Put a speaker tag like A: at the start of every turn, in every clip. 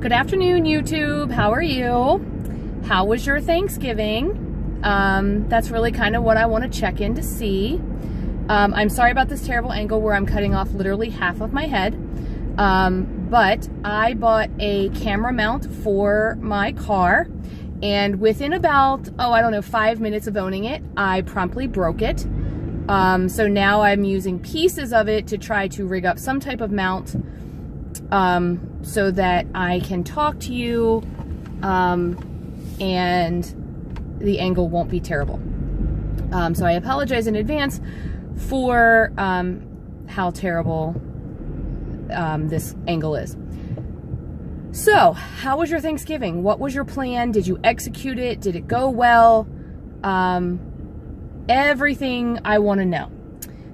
A: Good afternoon, YouTube. How are you? How was your Thanksgiving? That's really kind of what I want to check in to see. I'm sorry about this terrible angle where I'm cutting off literally half of my head. But I bought a camera mount for my car, and within about, I don't know, 5 minutes of owning it, I promptly broke it. So now I'm using pieces of it to try to rig up some type of mount so that I can talk to you and the angle won't be terrible. So I apologize in advance for how terrible this angle is. So, how was your Thanksgiving? What was your plan? Did you execute it? Did it go well? Everything I want to know.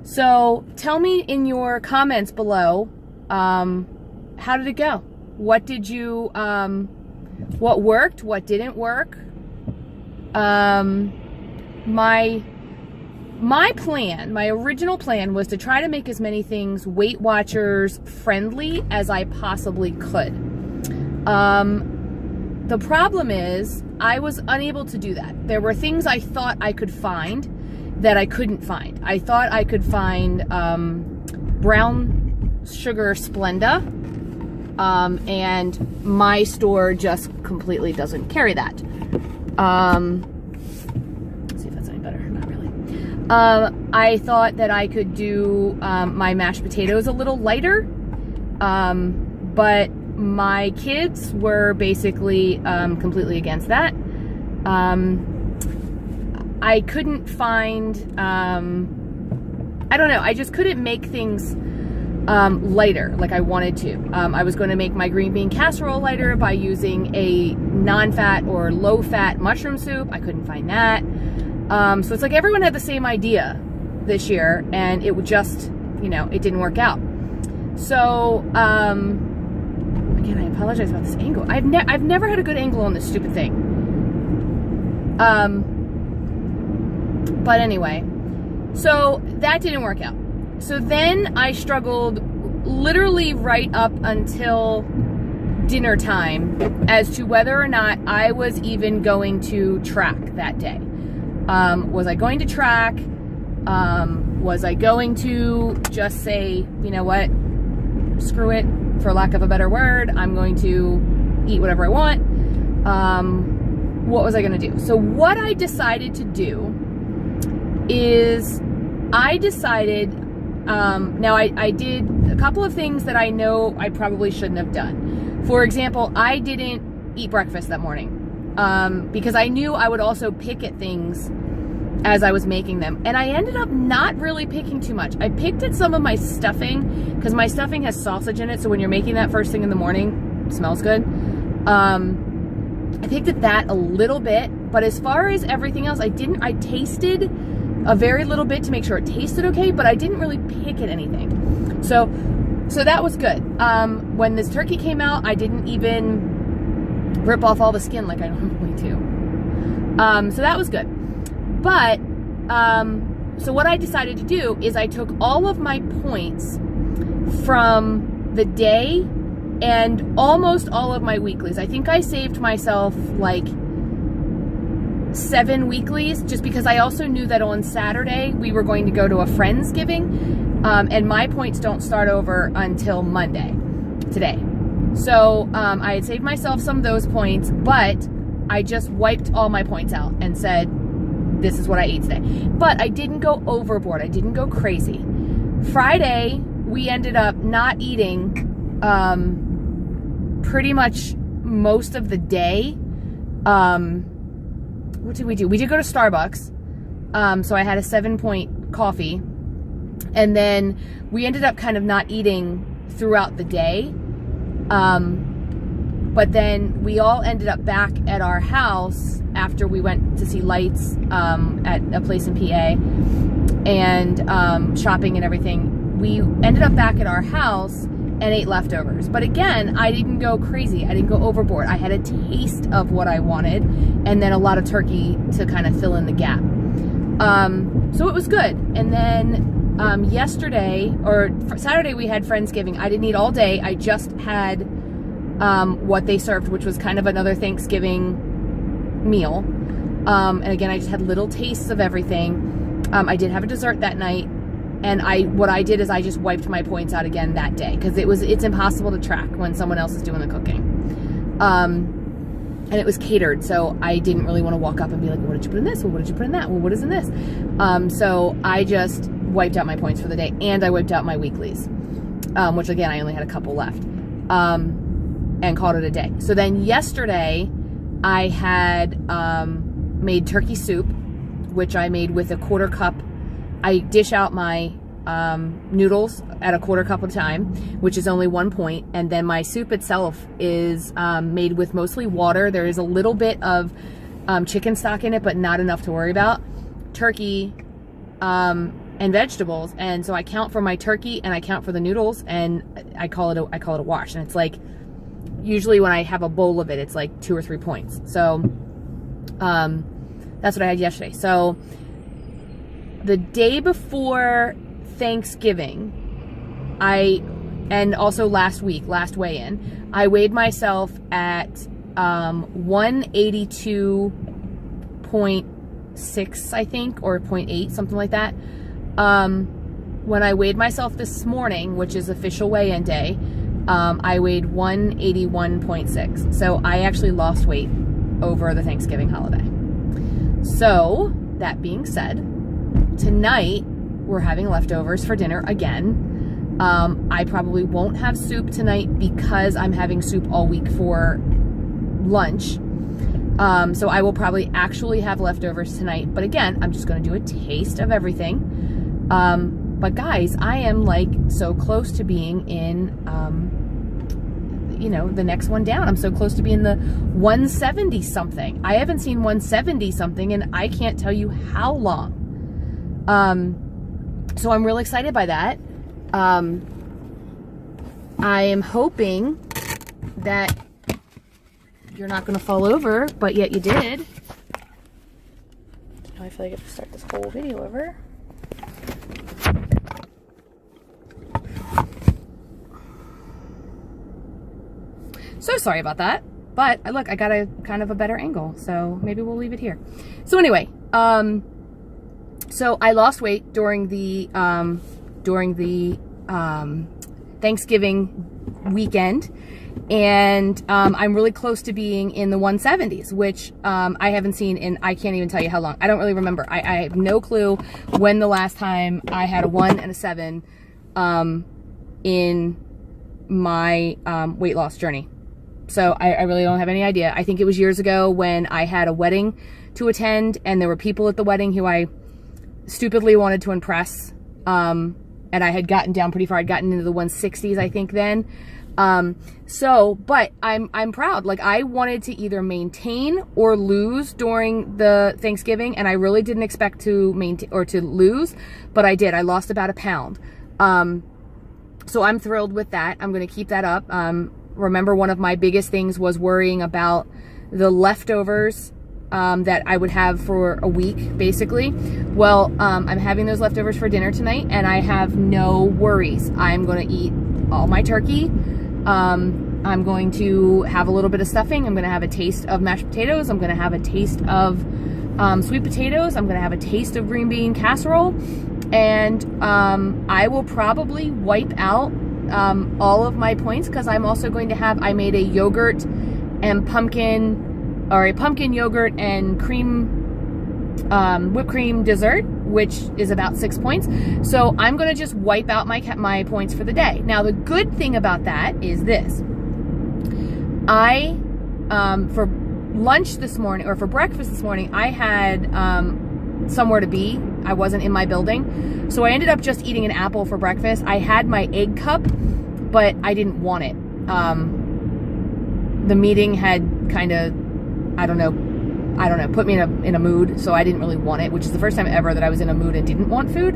A: So, tell me in your comments below, how did it go? What did you, what worked? What didn't work? My plan, my original plan was to try to make as many things Weight Watchers friendly as I possibly could. The problem is I was unable to do that. There were things I thought I could find that I couldn't find. I thought I could find brown sugar Splenda, and my store just completely doesn't carry that. Let's see if that's any better. Not really. I thought that I could do my mashed potatoes a little lighter, but my kids were basically completely against that. I couldn't find, I don't know, I just couldn't make things lighter like I wanted to. I was going to make my green bean casserole lighter by using a non-fat or low-fat mushroom soup. I couldn't find that. So it's like everyone had the same idea this year, and it would just, you know, it didn't work out. So, again, I apologize about this angle. I've never had a good angle on this stupid thing. But anyway, so that didn't work out. So then I struggled literally right up until dinner time as to whether or not I was even going to track that day. Was I going to track? Was I going to just say, you know what, screw it, for lack of a better word, I'm going to eat whatever I want? What was I going to do? So what I decided to do is I decided, now I did a couple of things that I know I probably shouldn't have done. For example, I didn't eat breakfast that morning because I knew I would also pick at things as I was making them. And I ended up not really picking too much. I picked at some of my stuffing because my stuffing has sausage in it. So when you're making that first thing in the morning, it smells good. I picked at that a little bit, but as far as everything else, I tasted a very little bit to make sure it tasted okay, but I didn't really pick at anything. So that was good. When this turkey came out, I didn't even rip off all the skin like I normally do. So that was good. But, so what I decided to do is I took all of my points from the day and almost all of my weeklies. I think I saved myself like 7 weeklies just because I also knew that on Saturday we were going to go to a Friendsgiving, and my points don't start over until Monday, today. So I had saved myself some of those points, but I just wiped all my points out and said, this is what I ate today. But I didn't go overboard. I didn't go crazy. Friday, we ended up not eating pretty much most of the day. What did we do? We did go to Starbucks. So I had a 7-point coffee. And then we ended up kind of not eating throughout the day. But then we all ended up back at our house after we went to see lights at a place in PA and shopping and everything. We ended up back at our house and ate leftovers. But again, I didn't go crazy. I didn't go overboard. I had a taste of what I wanted and then a lot of turkey to kind of fill in the gap. So it was good. And then yesterday, or Saturday, we had Friendsgiving. I didn't eat all day. I just had what they served, which was kind of another Thanksgiving meal. And again, I just had little tastes of everything. I did have a dessert that night, and what I did is I just wiped my points out again that day, because it's impossible to track when someone else is doing the cooking. And it was catered, so I didn't really want to walk up and be like, what did you put in this? Well, what did you put in that? Well, what is in this? So I just wiped out my points for the day, and I wiped out my weeklies, which again, I only had a couple left, and called it a day. So then yesterday, I had made turkey soup, which I made with a 1/4 cup. I dish out my noodles at a 1/4 cup at a time, which is only 1 point, and then my soup itself is made with mostly water. There is a little bit of chicken stock in it, but not enough to worry about. Turkey and vegetables, and so I count for my turkey and I count for the noodles, and I call it a wash. And it's like, usually when I have a bowl of it, it's like 2 or 3 points. So that's what I had yesterday. So the day before Thanksgiving, and also last weigh-in, I weighed myself at 182.6, I think, or 0.8, something like that. When I weighed myself this morning, which is official weigh-in day, I weighed 181.6. So I actually lost weight over the Thanksgiving holiday. So that being said, tonight we're having leftovers for dinner again. I probably won't have soup tonight because I'm having soup all week for lunch. So I will probably actually have leftovers tonight. But again, I'm just going to do a taste of everything. But guys, I am like so close to being in, you know, the next one down. I'm so close to being the 170 something. I haven't seen 170 something and I can't tell you how long. So I'm really excited by that. I am hoping that you're not going to fall over, but yet you did. Now I feel like I have to start this whole video over. So sorry about that, but look, I got a kind of a better angle, so maybe we'll leave it here. So anyway, so I lost weight during the Thanksgiving weekend, and I'm really close to being in the 170s, which I haven't seen in, I can't even tell you how long. I don't really remember. I have no clue when the last time I had a 1 and a 7 in my weight loss journey. So I really don't have any idea. I think it was years ago when I had a wedding to attend, and there were people at the wedding who I stupidly wanted to impress. And I had gotten down pretty far. I'd gotten into the 160s, I think, then. But I'm proud. Like, I wanted to either maintain or lose during the Thanksgiving, and I really didn't expect to maintain or to lose, but I did. I lost about 1 pound. So I'm thrilled with that. I'm going to keep that up. Remember, one of my biggest things was worrying about the leftovers that I would have for a week, basically. Well, I'm having those leftovers for dinner tonight, and I have no worries. I'm going to eat all my turkey. I'm going to have a little bit of stuffing. I'm going to have a taste of mashed potatoes. I'm going to have a taste of sweet potatoes. I'm going to have a taste of green bean casserole. And I will probably wipe out all of my points, because I'm also going to have, I made a yogurt and pumpkin, or a pumpkin yogurt and cream, whipped cream dessert, which is about 6 points. So I'm going to just wipe out my points for the day. Now, the good thing about that is this. For lunch this morning, or for breakfast this morning, I had somewhere to be. I wasn't in my building. So I ended up just eating an apple for breakfast. I had my egg cup, but I didn't want it. The meeting had kind of, I don't know, put me in a mood, so I didn't really want it, which is the first time ever that I was in a mood and didn't want food.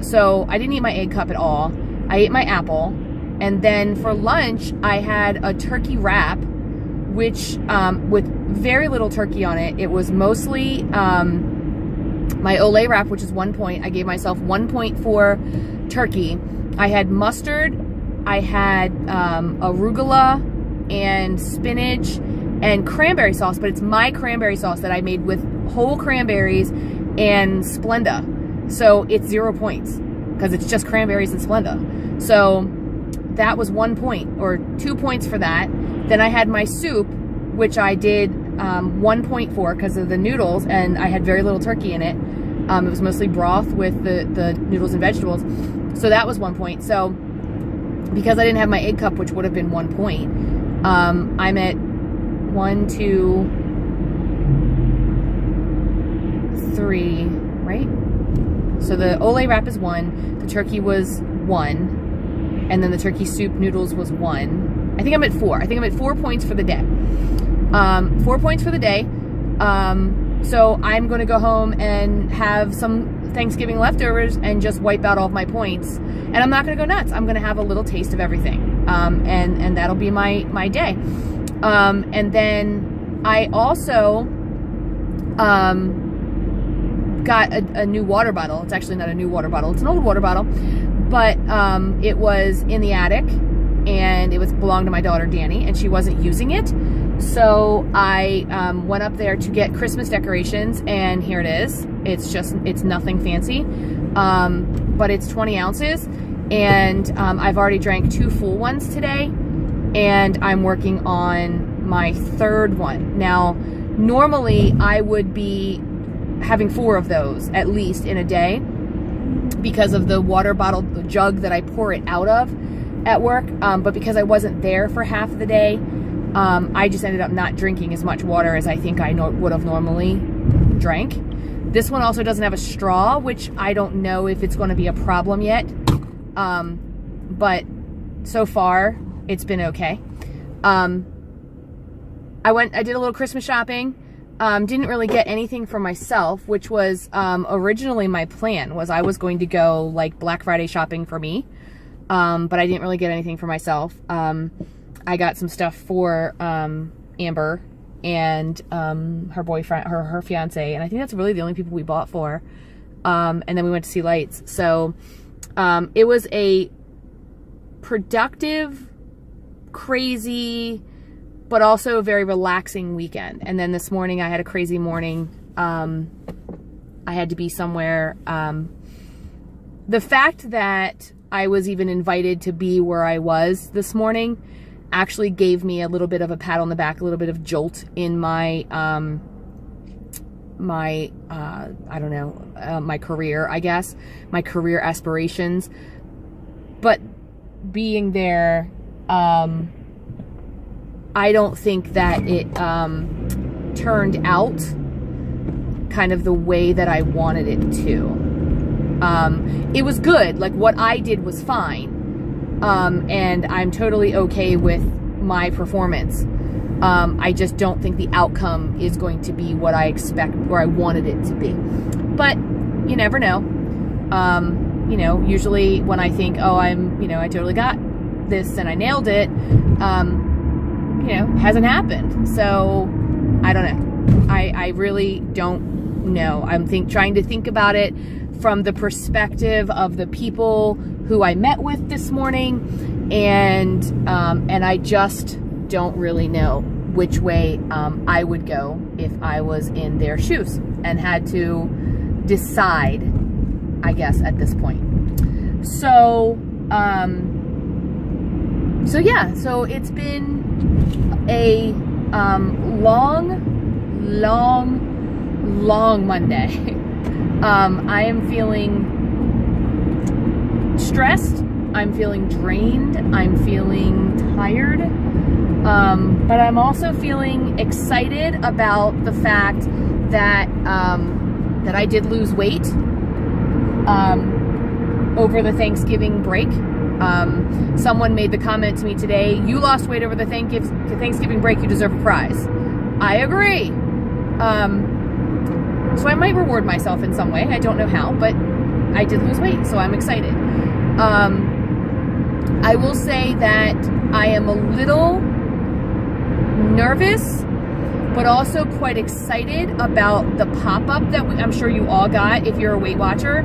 A: So I didn't eat my egg cup at all. I ate my apple, and then for lunch, I had a turkey wrap, which, with very little turkey on it. It was mostly, my Olay wrap, which is 1 point. I gave myself 1 point for turkey. I had mustard, I had arugula and spinach and cranberry sauce, but it's my cranberry sauce that I made with whole cranberries and Splenda. So it's 0 points because it's just cranberries and Splenda. So that was 1 point or 2 points for that. Then I had my soup, which I did 1 point for because of the noodles, and I had very little turkey in it. It was mostly broth with the noodles and vegetables. So that was 1 point. So because I didn't have my egg cup, which would have been 1 point, I'm at 1, 2, 3, right? So the Olay wrap is 1, the turkey was 1, and then the turkey soup noodles was 1. I think I'm at 4. I think I'm at 4 points for the day. 4 points for the day. So I'm going to go home and have some Thanksgiving leftovers and just wipe out all of my points. And I'm not going to go nuts. I'm going to have a little taste of everything. And that'll be my day. And then I also got a new water bottle. It's actually not a new water bottle. It's an old water bottle. But it was in the attic, and it belonged to my daughter Danny, and she wasn't using it. So I went up there to get Christmas decorations, and here it is. It's nothing fancy, but it's 20 ounces, and I've already drank 2 full ones today, and I'm working on my 3rd one. Now, normally I would be having 4 of those at least in a day because of the water bottle, the jug that I pour it out of at work, but because I wasn't there for half of the day, I just ended up not drinking as much water as I think I would have normally drank. This one also doesn't have a straw, which I don't know if it's going to be a problem yet. But so far, it's been okay. I did a little Christmas shopping. Didn't really get anything for myself, which was originally my plan. Was I was going to go like Black Friday shopping for me, but I didn't really get anything for myself. I got some stuff for Amber and her boyfriend, her fiance, and I think that's really the only people we bought for. And then we went to see lights. So it was a productive, crazy, but also a very relaxing weekend. And then this morning I had a crazy morning. I had to be somewhere. The fact that I was even invited to be where I was this morning actually gave me a little bit of a pat on the back, a little bit of jolt in my, I don't know, my career, I guess, my career aspirations. But being there, I don't think that it turned out kind of the way that I wanted it to. It was good. Like, what I did was fine. And I'm totally okay with my performance. I just don't think the outcome is going to be what I expect or I wanted it to be. But you never know. You know, usually when I think, oh, I totally got this and I nailed it, you know, hasn't happened. So I don't know. I really don't know. I'm trying to think about it from the perspective of the people who I met with this morning, and I just don't really know which way I would go if I was in their shoes and had to decide, I guess, at this point. So yeah, so it's been a long Monday. I am feeling stressed, I'm feeling drained, I'm feeling tired, but I'm also feeling excited about the fact that that I did lose weight over the Thanksgiving break. Someone made the comment to me today, you lost weight over the Thanksgiving break, you deserve a prize. I agree. So I might reward myself in some way. I don't know how, but I did lose weight, so I'm excited. I will say that I am a little nervous, but also quite excited about the pop-up that I'm sure you all got if you're a Weight Watcher,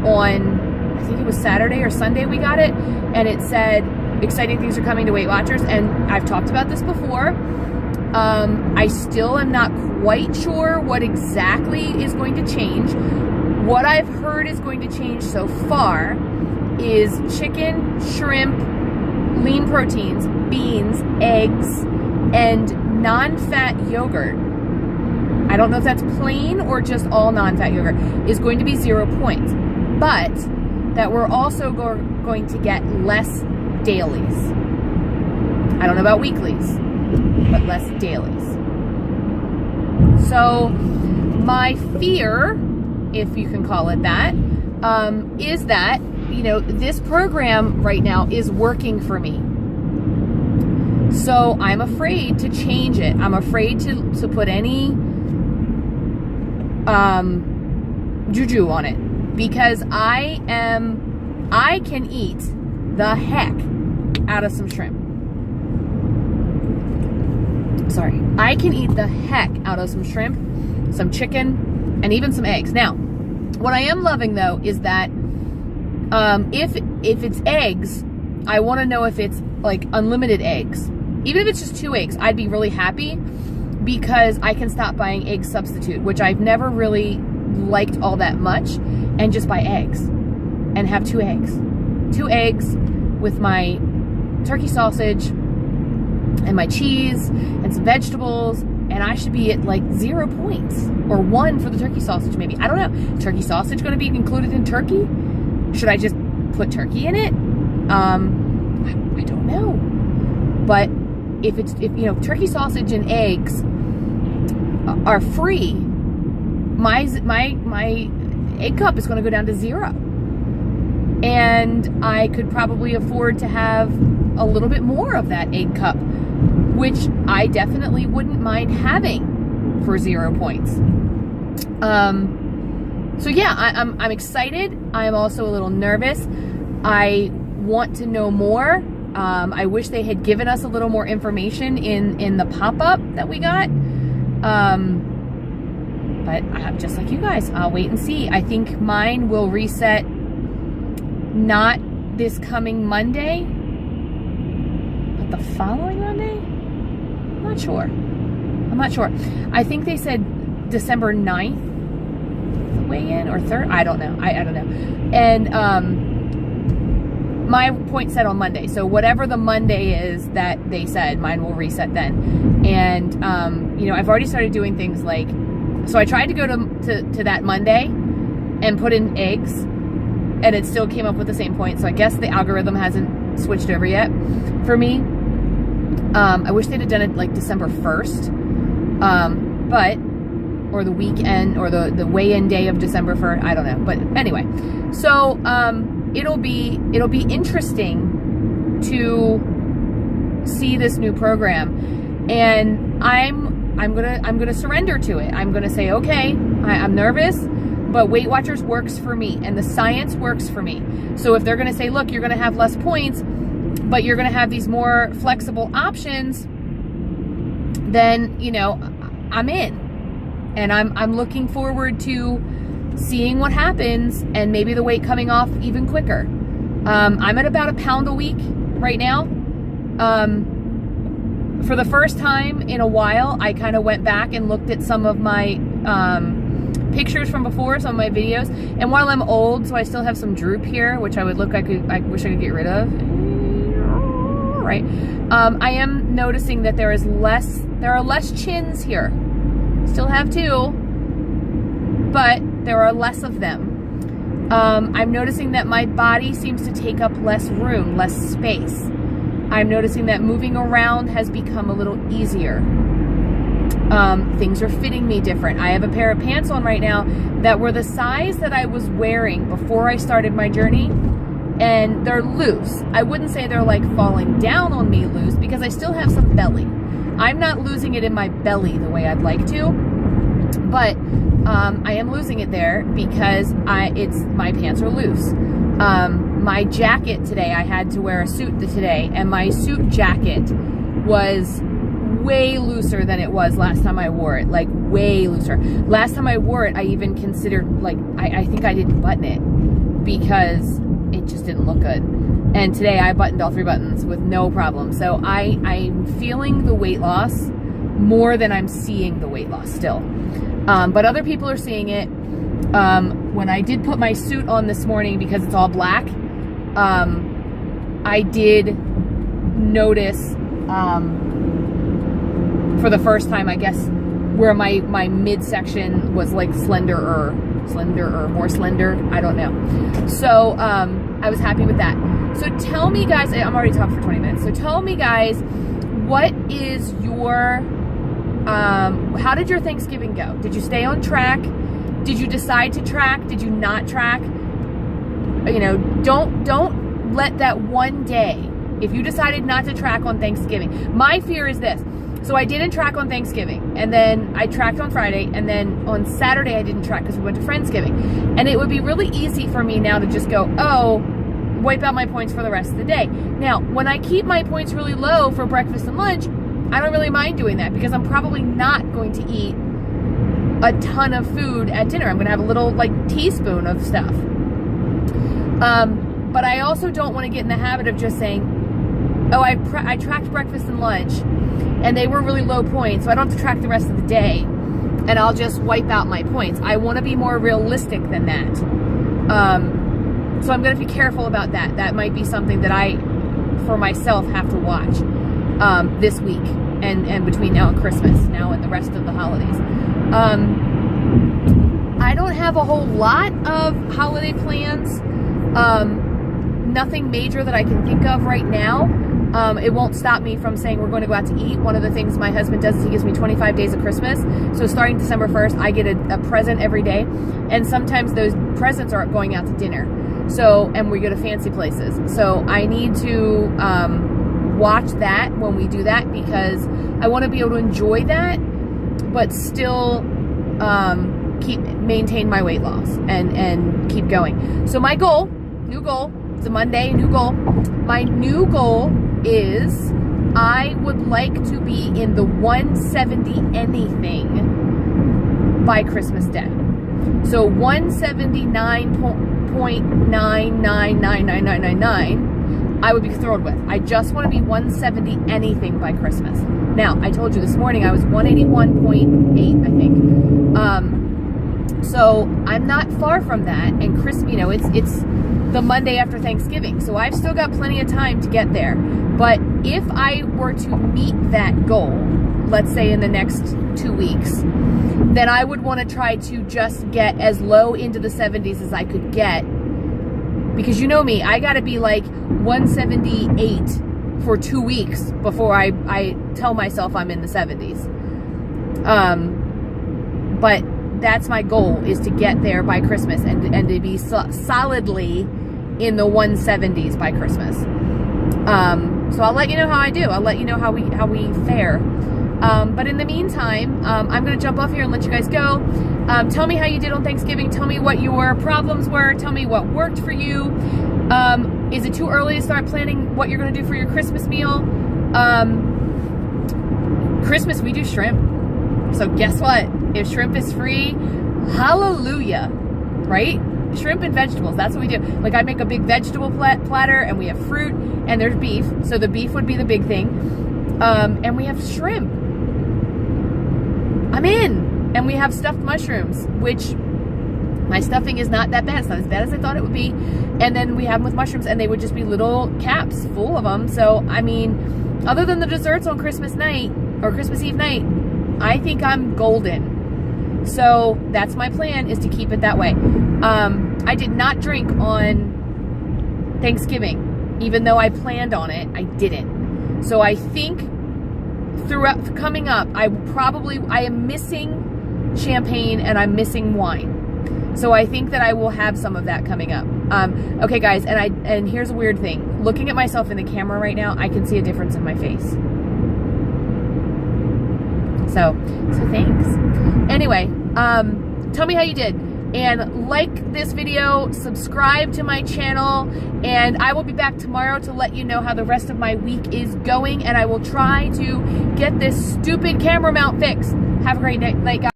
A: on I think it was Saturday or Sunday we got it, and it said, exciting things are coming to Weight Watchers, and I've talked about this before. I still am not quite sure what exactly is going to change. What I've heard is going to change so far is chicken, shrimp, lean proteins, beans, eggs, and non-fat yogurt. I don't know if that's plain or just all non-fat yogurt, is going to be 0 points. But that we're also going to get less dailies. I don't know about weeklies, but less dailies. So my fear, if you can call it that, is that, you know, this program right now is working for me. So I'm afraid to change it. I'm afraid to put any juju on it, because I can eat the heck out of some shrimp. Sorry. I can eat the heck out of some shrimp, some chicken, and even some eggs. Now, what I am loving though is that if it's eggs, I want to know if it's like unlimited eggs. Even if it's just 2 eggs, I'd be really happy, because I can stop buying egg substitute, which I've never really liked all that much, and just buy eggs and have 2 eggs. 2 eggs with my turkey sausage and my cheese and some vegetables, and I should be at like 0 points, or 1 for the turkey sausage maybe. I don't know. Turkey sausage going to be included in turkey? Should I just put turkey in it? I don't know. But if you know, turkey sausage and eggs are free, my egg cup is going to go down to 0. And I could probably afford to have a little bit more of that egg cup, which I definitely wouldn't mind having for 0 points. So yeah, I'm excited. I'm also a little nervous. I want to know more. I wish they had given us a little more information in the pop-up that we got. But just like you guys, I'll wait and see. I think mine will reset not this coming Monday, but the following Monday? I'm not sure. I'm not sure. I think they said December 9th, the weigh-in, or 3rd? I don't know. I don't know. And my point set on Monday. So whatever the Monday is that they said, mine will reset then. And, you know, I've already started doing things like, so I tried to go to that Monday and put in eggs, and it still came up with the same point. So I guess the algorithm hasn't switched over yet for me. I wish they'd have done it like December 1st, or the weekend, or the weigh-in day of December 1st. I don't know. But anyway, so, it'll be interesting to see this new program, and I'm gonna surrender to it. I'm gonna say, okay, I'm nervous, but Weight Watchers works for me, and the science works for me. So if they're gonna say, look, you're gonna have less points, but you're gonna have these more flexible options, then, you know, I'm in. And I'm looking forward to seeing what happens, and maybe the weight coming off even quicker. I'm at about 1 pound a week right now. For the first time in a while, I kind of went back and looked at some of my pictures from before, some of my videos. And while I'm old, so I still have some droop here, which I wish I could get rid of. Right. I am noticing that there are less chins here. Still have 2, but there are less of them. I'm noticing that my body seems to take up less room, less space. I'm noticing that moving around has become a little easier. Things are fitting me different. I have a pair of pants on right now that were the size that I was wearing before I started my journey, and they're loose. I wouldn't say they're like falling down on me loose, because I still have some belly. I'm not losing it in my belly the way I'd like to, but I am losing it there because my pants are loose. My jacket today, I had to wear a suit today, and my suit jacket was way looser than it was last time I wore it, like way looser. Last time I wore it, I even considered, like, I think I didn't button it because it just didn't look good. And today I buttoned all 3 buttons with no problem. So I'm feeling the weight loss more than I'm seeing the weight loss still. But other people are seeing it. When I did put my suit on this morning because it's all black, I did notice for the first time, I guess, where my midsection was like slender or more slender, I don't know. So I was happy with that. So tell me guys, I'm already talking for 20 minutes, so tell me guys, what is your how did your Thanksgiving go? Did you stay on track? Did you decide to track? Did you not track? You know, don't let that one day, if you decided not to track on Thanksgiving. My fear is this. So I didn't track on Thanksgiving, and then I tracked on Friday, and then on Saturday I didn't track because we went to Friendsgiving. And it would be really easy for me now to just go, oh, wipe out my points for the rest of the day. Now, when I keep my points really low for breakfast and lunch, I don't really mind doing that because I'm probably not going to eat a ton of food at dinner. I'm going to have a little like teaspoon of stuff. But I also don't want to get in the habit of just saying, oh, I tracked breakfast and lunch and they were really low points, so I don't have to track the rest of the day and I'll just wipe out my points. I want to be more realistic than that. So I'm going to be careful about that. That might be something that I, for myself, have to watch this week and between now and Christmas, now and the rest of the holidays. I don't have a whole lot of holiday plans. Nothing major that I can think of right now. It won't stop me from saying we're going to go out to eat. One of the things my husband does is he gives me 25 days of Christmas. So starting December 1st, I get a present every day. And sometimes those presents are going out to dinner. So, and we go to fancy places. So I need to watch that when we do that because I want to be able to enjoy that, but still maintain my weight loss and keep going. So my goal, new goal, it's a Monday, new goal. My new goal is I would like to be in the 170 anything by Christmas Day. So 179.9999999 I would be thrilled with. I just want to be 170 anything by Christmas. Now, I told you this morning I was 181.8, I think. So I'm not far from that, and Christmas, you know, it's the Monday after Thanksgiving, so I've still got plenty of time to get there. But if I were to meet that goal, let's say in the next 2 weeks, then I would want to try to just get as low into the 70s as I could get, because you know me, I got to be like 178 for 2 weeks before I tell myself I'm in the 70s. But that's my goal, is to get there by Christmas and to be solidly in the 170s by Christmas. So I'll let you know how I do. I'll let you know how we fare. But in the meantime, I'm going to jump off here and let you guys go. Tell me how you did on Thanksgiving. Tell me what your problems were. Tell me what worked for you. Is it too early to start planning what you're going to do for your Christmas meal? Christmas, we do shrimp. So guess what? If shrimp is free, hallelujah, right? Shrimp and vegetables, that's what we do. Like I make a big vegetable platter and we have fruit and there's beef. So the beef would be the big thing. And we have shrimp. I'm in. And we have stuffed mushrooms, which my stuffing is not that bad. It's not as bad as I thought it would be. And then we have them with mushrooms and they would just be little caps full of them. So, I mean, other than the desserts on Christmas night or Christmas Eve night, I think I'm golden. So that's my plan, is to keep it that way. I did not drink on Thanksgiving. Even though I planned on it, I didn't. So I think throughout coming up, I am missing champagne and I'm missing wine. So I think that I will have some of that coming up. Okay guys, and here's a weird thing. Looking at myself in the camera right now, I can see a difference in my face. So thanks. Anyway, tell me how you did. And like this video, subscribe to my channel, and I will be back tomorrow to let you know how the rest of my week is going, and I will try to get this stupid camera mount fixed. Have a great night, guys.